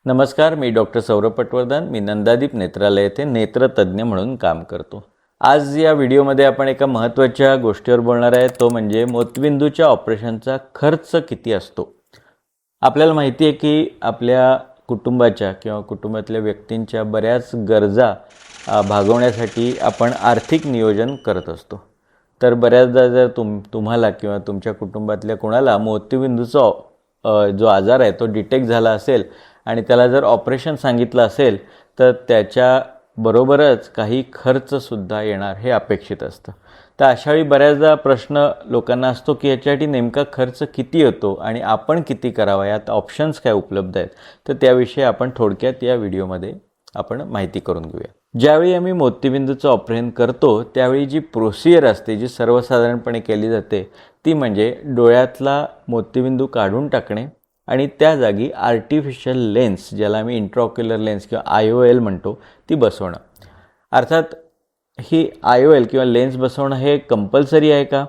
नमस्कार, मी डॉक्टर सौरभ पटवर्धन. मी नंदादीप नेत्रालय येथे नेत्रतज्ञ म्हणून काम करतो. आज या व्हिडिओमध्ये आपण एका महत्त्वाच्या गोष्टीवर बोलणार आहे, तो म्हणजे मोतीबिंदूच्या ऑपरेशनचा खर्च किती असतो. आपल्याला माहिती आहे की आपल्या कुटुंबाच्या किंवा कुटुंबातल्या व्यक्तींच्या बऱ्याच गरजा भागवण्यासाठी आपण आर्थिक नियोजन करत असतो. तर बऱ्याचदा जर तुम्हाला किंवा तुमच्या कुटुंबातल्या कोणाला मोतीबिंदूचा जो आजार आहे तो डिटेक्ट झाला असेल आणि त्याला जर ऑपरेशन सांगितलं असेल तर त्याच्याबरोबरच काही खर्चसुद्धा येणार हे अपेक्षित असतं. तर अशावेळी बऱ्याचदा प्रश्न लोकांना असतो की याच्यासाठी नेमका खर्च किती येतो आणि आपण किती करावा, यात ऑप्शन्स काय उपलब्ध आहेत. तर त्याविषयी आपण थोडक्यात या व्हिडिओमध्ये आपण माहिती करून घेऊया. ज्यावेळी आम्ही मोतीबिंदूचं ऑपरेशन करतो त्यावेळी जी प्रोसिजर असते, जी सर्वसाधारणपणे केली जाते, ती म्हणजे डोळ्यातला मोतीबिंदू काढून टाकणे आणि त्या जागी आर्टिफिशियल लेन्स, ज्याला आम्ही इंट्राऑक्युलर लेन्स किंवा IOL म्हणतो, ती बसवणं. अर्थात ही IOL किंवा लेन्स बसवणं हे कंपल्सरी आहे का?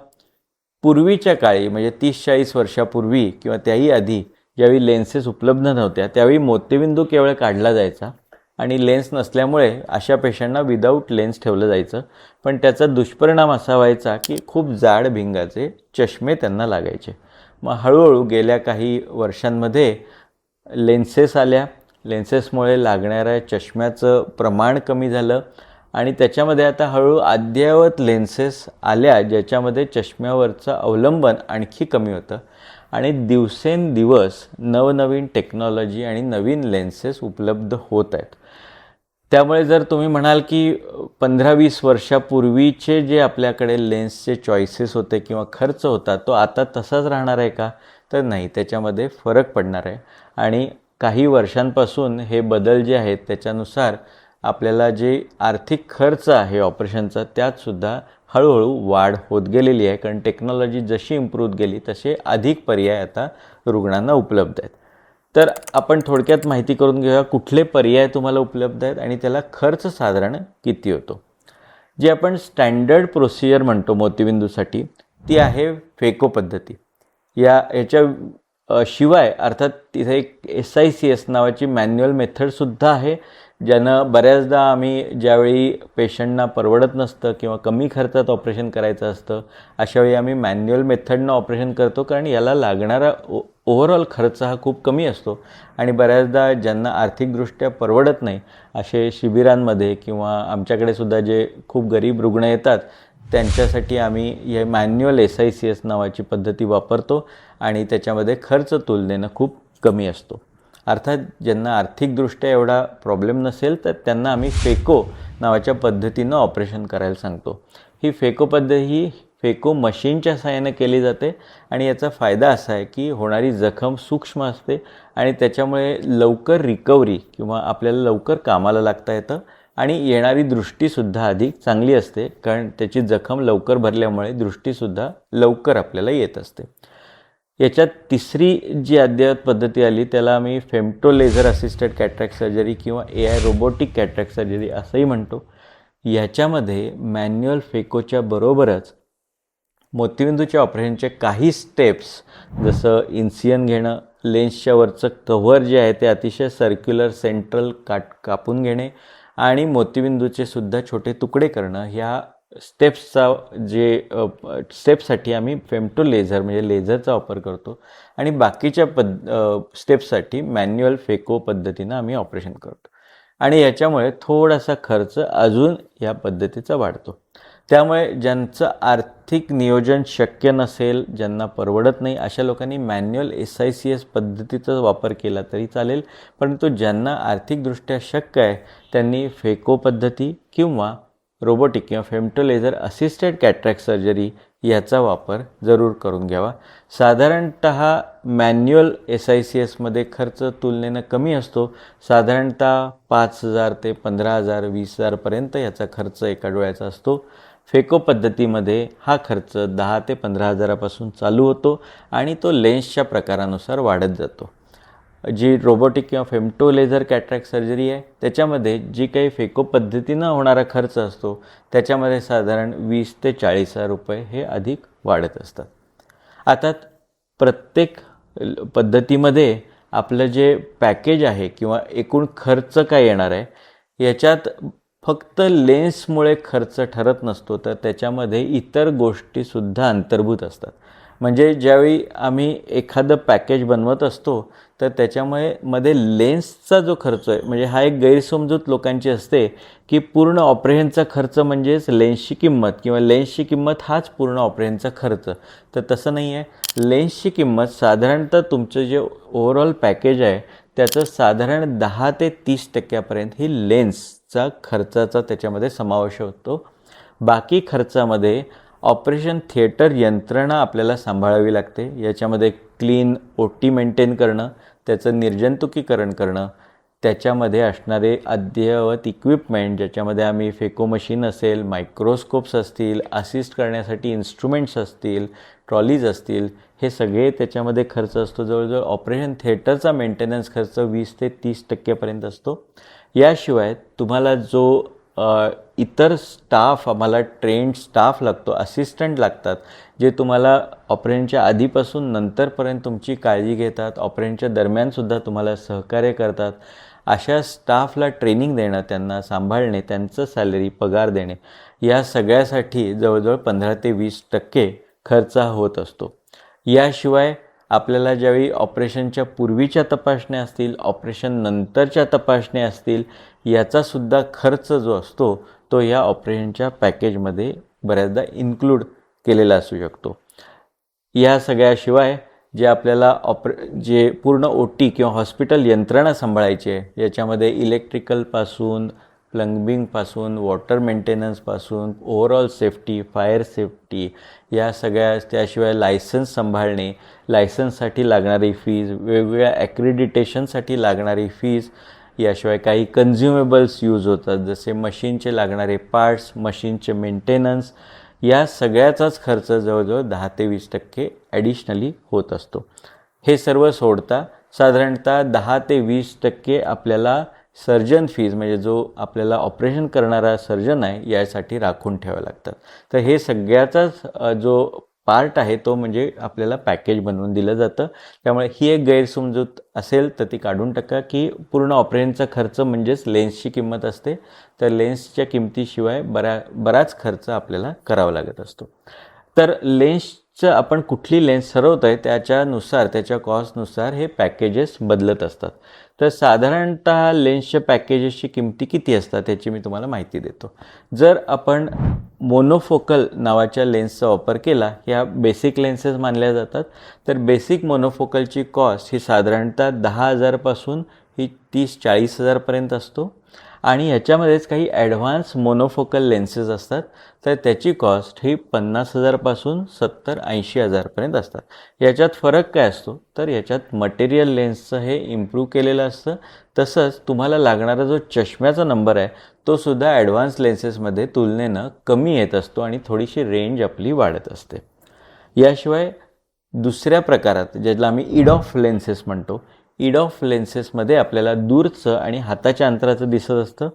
पूर्वीच्या काळी म्हणजे 30-40 वर्षापूर्वी किंवा त्याही आधी ज्यावेळी लेन्सेस उपलब्ध नव्हत्या त्यावेळी मोतीबिंदू केवळ काढला जायचा आणि लेन्स नसल्यामुळे अशा पेशंटना विदाऊट लेन्स ठेवलं जायचं. पण त्याचा दुष्परिणाम असा व्हायचा की खूप जाड भिंगाचे चष्मे त्यांना लागायचे. मग हळूहळू गेल्या काही वर्षांमध्ये लेन्सेस आल्या. लेन्सेसमुळे लागणाऱ्या चष्म्याचं प्रमाण कमी झालं आणि त्याच्यामध्ये आता हळूहळू अद्ययावत लेन्सेस आल्या, ज्याच्यामध्ये चष्म्यावरचं अवलंबन आणखी कमी होतं आणि दिवसेंदिवस नवनवीन टेक्नॉलॉजी आणि नवीन लेन्सेस उपलब्ध होत आहेत. त्यामुळे जर तुम्ही म्हणाल की 15-20 वर्षापूर्वीचे जे आपल्याकडे लेन्सचे चॉईसेस होते किंवा खर्च होता तो आता तसाच राहणार आहे का? तर नाही, त्याच्यामध्ये फरक पडणार आहे. आणि काही वर्षांपासून हे बदल जे आहेत त्याच्यानुसार आपल्याला जे आर्थिक खर्च आहे ऑपरेशनचा त्यातसुद्धा हळूहळू वाढ होत गेलेली आहे. कारण टेक्नॉलॉजी जशी इम्प्रूव्ह गेली तसे अधिक पर्याय आता रुग्णांना उपलब्ध आहेत. तर आपण थोडक्यात माहिती करून घेऊया कुठले पर्याय तुम्हाला उपलब्ध आहेत आणि त्याला खर्च साधारण किती होतो. जी आपण स्टँडर्ड प्रोसिजर म्हणतो मोतीबिंदूसाठी ती आहे फेको पद्धती. याच्या शिवाय अर्थात तिथे एक SICS नावाची मॅन्युअल मेथडसुद्धा आहे, ज्यानं बऱ्याचदा आम्ही ज्यावेळी पेशंटना परवडत नसतं किंवा कमी खर्चात ऑपरेशन करायचं असतं अशावेळी आम्ही मॅन्युअल मेथडनं ऑपरेशन करतो, कारण याला लागणारा ओव्हरऑल खर्च हा खूप कमी असतो. आणि बऱ्याचदा ज्यांना आर्थिकदृष्ट्या परवडत नाही असे शिबिरांमध्ये किंवा आमच्याकडे सुद्धा जे खूप गरीब रुग्ण येतात त्यांच्यासाठी आम्ही हे मॅन्युअल SICS नावाची पद्धती वापरतो आणि त्याच्यामध्ये खर्च तुलनेनं खूप कमी असतो. अर्थात ज्यांना आर्थिकदृष्ट्या एवढा प्रॉब्लेम नसेल तर त्यांना आम्ही फेको नावाच्या पद्धतीनं ऑपरेशन करायला सांगतो. ही फेको पद्धती ही फेको मशीनच्या सहाय्याने केली जाते आणि याचा फायदा असा आहे की होणारी जखम सूक्ष्म असते आणि त्याच्यामुळे लवकर रिकव्हरी किंवा आपल्याला लवकर कामाला लागता येतं आणि येणारी दृष्टीसुद्धा अधिक चांगली असते, कारण त्याची जखम लवकर भरल्यामुळे दृष्टीसुद्धा लवकर आपल्याला येत असते. याच्यात तिसरी जी अद्ययावत पद्धती आली त्याला आम्ही femto laser assisted cataract surgery किंवा AI रोबोटिक कॅटरॅक्ट सर्जरी असंही म्हणतो. ह्याच्यामध्ये मॅन्युअल फेकोच्या बरोबरच मोतीबिंदूच्या ऑपरेशनचे काही स्टेप्स, जसं इन्सियन घेणं, लेन्सच्या वरचं कव्हर जे आहे ते अतिशय सर्क्युलर सेंट्रल कापून घेणे आणि मोतीबिंदूचे सुद्धा छोटे तुकडे करणं, ह्या स्टेप्ससाठी आम्ही फेमटो लेझर म्हणजे लेझरचा वापर करतो आणि बाकीच्या स्टेप्ससाठी मॅन्युअल फेको पद्धतीनं आम्ही ऑपरेशन करतो. आणि याच्यामुळे थोडासा खर्च अजून या पद्धतीचा वाढतो. त्यामुळे ज्यांचं आर्थिक नियोजन शक्य नसेल, ज्यांना परवडत नाही, अशा लोकांनी मॅन्युअल SICS पद्धतीचा वापर केला तरी चालेल. परंतु ज्यांना आर्थिकदृष्ट्या शक्य आहे त्यांनी फेको पद्धती किंवा रोबोटिक किंवा femto laser assisted cataract surgery याचा वापर जरूर करून घ्यावा. साधारणतः मॅन्युअल SICSमध्ये खर्च तुलनेनं कमी असतो. साधारणतः 5,000 ते 15,000 20,000पर्यंत याचा खर्च एका डोळ्याचा असतो. फेको पद्धतीमध्ये हा खर्च 10,000 ते 15,000पासून चालू होतो आणि तो लेन्सच्या प्रकारानुसार वाढत जातो. जी रोबोटिक किंवा फेमटो लेझर कॅटरॅक्ट सर्जरी आहे त्याच्यामध्ये जी काही फेको पद्धतीनं होणारा खर्च असतो त्याच्यामध्ये साधारण 20,000 ते 40,000 रुपये हे अधिक वाढत असतात. आता प्रत्येक पद्धतीमध्ये आपलं जे पॅकेज आहे किंवा एकूण खर्च काय येणार आहे याच्यात फक्त लेन्समुळे खर्च ठरत नसतो, तर त्याच्यामध्ये इतर गोष्टीसुद्धा अंतर्भूत असतात. म्हणजे ज्यावेळी आम्ही एखादं पॅकेज बनवत असतो तर त्याच्यामध्ये लेन्सचा जो खर्च आहे, म्हणजे हा एक गैरसमजूत लोकांची असते की पूर्ण ऑपरेशनचा खर्च म्हणजेच लेन्सची किंमत किंवा लेन्सची किंमत हाच पूर्ण ऑपरेशनचा खर्च. तर तसं नाही आहे. लेन्सची किंमत साधारणतः तुमचं जे ओव्हरऑल पॅकेज आहे त्याचं साधारण 10 ते 30% ही लेन्सचा खर्चाचा त्याच्यामध्ये समावेश होतो. बाकी खर्चामध्ये ऑपरेशन थिएटर यंत्रणा आपल्याला सांभाळावी लागते. याच्यामध्ये क्लीन OT मेंटेन करणं, त्याचं निर्जंतुकीकरण करणं, त्याच्यामध्ये असणारे अद्ययावत इक्विपमेंट ज्याच्यामध्ये आम्ही फेको मशीन असेल, मायक्रोस्कोप्स असतील, असिस्ट करण्यासाठी इन्स्ट्रुमेंट्स असतील, ट्रॉलीज असतील, हे सगळे त्याच्यामध्ये खर्च असतो. जवळजवळ ऑपरेशन थिएटरचा मेंटेनन्स खर्च 20 ते 30% असतो. याशिवाय तुम्हाला जो इतर स्टाफ, आम्हाला ट्रेंड स्टाफ लागतो, असिस्टंट लागतात, जे तुम्हाला ऑपरेशनच्या आधीपासून नंतरपर्यंत तुमची काळजी घेतात, ऑपरेशनच्या दरम्यानसुद्धा तुम्हाला सहकार्य करतात. अशा स्टाफला ट्रेनिंग देणं, त्यांना सांभाळणे, त्यांचं सॅलरी पगार देणे, या सगळ्यासाठी जवळजवळ 15 ते 20% खर्च होत असतो. याशिवाय आपल्याला ज्यावेळी ऑपरेशनच्या पूर्वीच्या तपासण्या असतील, ऑपरेशन नंतरच्या तपासण्या असतील, याचासुद्धा खर्च जो असतो तो या ऑपरेशनच्या पॅकेजमध्ये बऱ्याचदा इन्क्लूड केलेला असू शकतो. या सगळ्याशिवाय जे आपल्याला जे पूर्ण OT किंवा हॉस्पिटल यंत्रणा सांभाळायची आहे, याच्यामध्ये इलेक्ट्रिकलपासून, प्लंबिंगपासून, वॉटर मेंटेनन्सपासून, ओव्हरऑल सेफ्टी, फायर सेफ्टी, या सगळ्या, त्याशिवाय लायसन्स सांभाळणे, लायसन्ससाठी लागणारी फीज, वेगवेगळ्या ॲक्रिडिटेशनसाठी लागणारी फीज, याशिवाय काही कन्झ्युमेबल्स यूज होतात जसे मशीनचे लागणारे पार्ट्स, मशीनचे मेंटेनन्स, या सगळ्याचाच खर्च जवळजवळ 10 ते 20% ॲडिशनली होत असतो. हे सर्व सोडता साधारणतः 10 ते 20% आपल्याला सर्जन फीज, म्हणजे जो आपल्याला ऑपरेशन करणारा सर्जन आहे, यासाठी राखून ठेवावे लागतात. तर हे सगळ्याचाच जो पार्ट आहे तो म्हणजे आपल्याला पॅकेज बनवून दिलं जातं. त्यामुळे ही एक गैरसमजूत असेल तर ती काढून टाका की पूर्ण ऑपरेशनचा खर्च म्हणजेच लेन्सची किंमत असते. तर लेन्सच्या किमतीशिवाय बराच खर्च आपल्याला करावा लागत असतो. तर लेन्सचं आपण कुठली लेन्स ठरवत आहे त्याच्यानुसार, त्याच्या कॉस्टनुसार हे पॅकेजेस बदलत असतात. तर साधारणतः लेन्सच्या पॅकेजेसची किमती किती असतात याची मी तुम्हाला माहिती देतो. जर आपण मोनोफोकल नावाच्या लेन्सचा वापर केला, ह्या बेसिक लेन्सेस मानल्या जातात, तर बेसिक मोनोफोकलची कॉस्ट ही साधारणतः 10,000 पासून ही 30-40,000 असतो. आणि ह्याच्यामध्येच काही ॲडव्हान्स मोनोफोकल लेन्सेस असतात, तर त्याची कॉस्ट ही 50,000 पासून 70-80,000 असतात. याच्यात फरक काय असतो, तर याच्यात मटेरियल लेन्सचं हे इम्प्रूव्ह केलेलं असतं. तसंच तुम्हाला लागणारा जो चष्म्याचा नंबर आहे तो सुद्धा ॲडव्हान्स लेन्सेसमध्ये तुलनेनं कमी येत असतो आणि थोडीशी रेंज आपली वाढत असते. याशिवाय दुसऱ्या प्रकारात, ज्याला आम्ही इड ऑफ लेन्सेस म्हणतो, इड ऑफ लेन्सेसमध्ये आपल्याला दूरचं आणि हाताच्या अंतराचं दिसत असतं.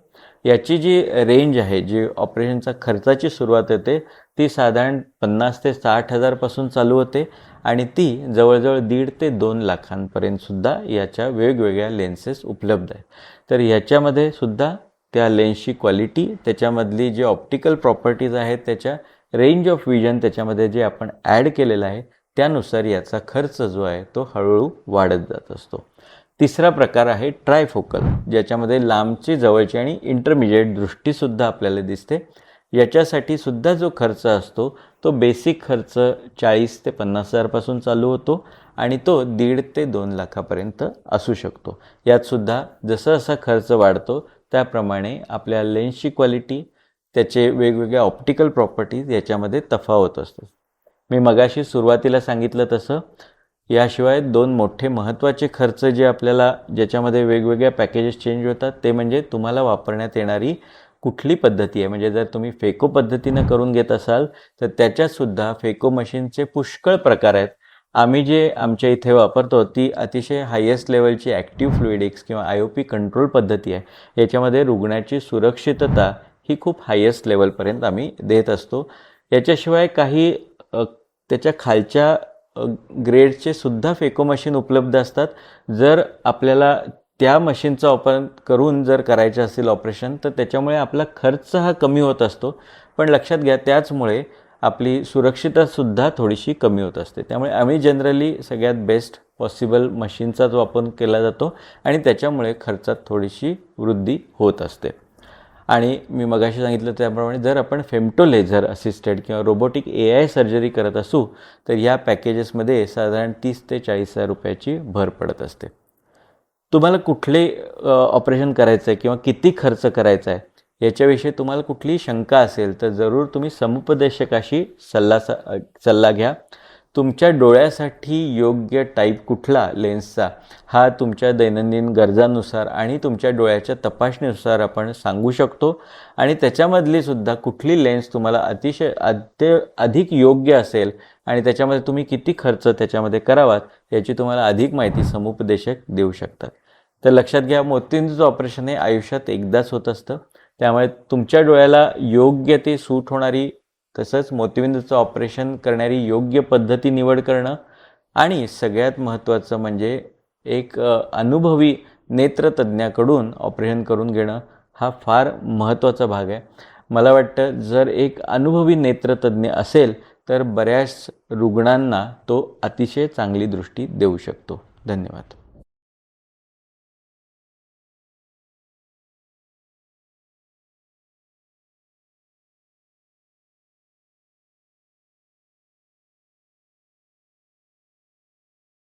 याची जी रेंज आहे, जी ऑपरेशनचा खर्चाची सुरुवात होते, ती साधारण 50,000 ते 60,000 पासून चालू होते आणि ती जवळजवळ 1.5 ते 2 लाखांपर्यंतसुद्धा याच्या वेगवेगळ्या लेन्सेस उपलब्ध आहेत. तर याच्यामध्ये सुद्धा त्या लेन्सची क्वालिटी, त्याच्यामधली जी ऑप्टिकल प्रॉपर्टीज आहेत, त्याच्या रेंज ऑफ विजन त्याच्यामध्ये जे आपण ॲड केलेलं आहे, त्यानुसार याचा खर्च जो आहे तो हळूहळू वाढत जात असतो. तिसरा प्रकार आहे ट्रायफोकल, ज्याच्यामध्ये लांबची, जवळची आणि इंटरमिजिएट दृष्टीसुद्धा आपल्याला दिसते. याच्यासाठी सुद्धा जो खर्च असतो तो बेसिक खर्च 40,000 ते 50,000 पासून चालू होतो आणि तो 1.5 ते 2 लाखापर्यंत असू शकतो. यातसुद्धा जसं जसा खर्च वाढतो त्याप्रमाणे आपल्या लेन्सची क्वालिटी, त्याचे वेगवेगळ्या ऑप्टिकल प्रॉपर्टीज याच्यामध्ये तफावत असतो. मी मगाशी सुरुवातीला सांगितलं तसं याशिवाय 2 मोठे महत्त्वाचे खर्च जे आपल्याला, ज्याच्यामध्ये वेगवेगळ्या पॅकेजेस चेंज होतात, ते म्हणजे तुम्हाला वापरण्यात येणारी कुठली पद्धती आहे. म्हणजे जर तुम्ही फेको पद्धतीनं करून घेत असाल तर त्याच्यातसुद्धा फेको मशीनचे पुष्कळ प्रकार आहेत. आम्ही जे आमच्या इथे वापरतो ती अतिशय हायेस्ट लेवलची ॲक्टिव्ह फ्लुइडिक्स किंवा IOP कंट्रोल पद्धती आहे. याच्यामध्ये रुग्णाची सुरक्षितता ही खूप हायेस्ट लेवलपर्यंत आम्ही देत असतो. याच्याशिवाय काही त्याच्या खालच्या ग्रेडचे सुद्धा फेको मशीन उपलब्ध असतात. जर आपल्याला त्या मशीनचा वापर करून जर करायचं असेल ऑपरेशन तर त्याच्यामुळे आपला खर्च हा कमी होत असतो. पण लक्षात घ्या त्याचमुळे आपली सुरक्षिततासुद्धा थोडीशी कमी होत असते. त्यामुळे आम्ही जनरली सगळ्यात बेस्ट पॉसिबल मशीनचाच वापर केला जातो आणि त्याच्यामुळे खर्चात थोडीशी वृद्धी होत असते. आणि मी मगाशी सांगितलं त्याप्रमाणे जर आपण फेमटो लेझर असिस्टेड किंवा रोबोटिक AI सर्जरी करत असू तर या पॅकेजेसमध्ये साधारण 30 ते 40,000 रुपयाची भर पडत असते. तुम्हाला कुठले ऑपरेशन करायचं आहे किंवा किती खर्च करायचा आहे याच्याविषयी तुम्हाला कुठलीही शंका असेल तर जरूर तुम्ही समुपदेशकाशी सल्ला घ्या. तुमच्या डोळ्यासाठी योग्य टाईप कुठला लेन्सचा हा तुमच्या दैनंदिन गरजांनुसार आणि तुमच्या डोळ्याच्या तपासणीनुसार आपण सांगू शकतो. आणि त्याच्यामधली सुद्धा कुठली लेन्स तुम्हाला अधिक योग्य असेल आणि त्याच्यामध्ये तुम्ही किती खर्च त्याच्यामध्ये करावात याची तुम्हाला अधिक माहिती समुपदेशक देऊ शकतात. तर लक्षात घ्या मोतीबिंदूचं ऑपरेशन हे आयुष्यात एकदाच होत असतं. त्यामुळे तुमच्या डोळ्याला योग्य ते सूट होणारी तसंच मोतीबिंदूचं ऑपरेशन करणारी योग्य पद्धती निवड करणं आणि सगळ्यात महत्त्वाचं म्हणजे एक अनुभवी नेत्रतज्ञाकडून ऑपरेशन करून घेणं हा फार महत्त्वाचा भाग आहे. मला वाटतं जर एक अनुभवी नेत्रतज्ञ असेल तर बऱ्याच रुग्णांना तो अतिशय चांगली दृष्टी देऊ शकतो. धन्यवाद.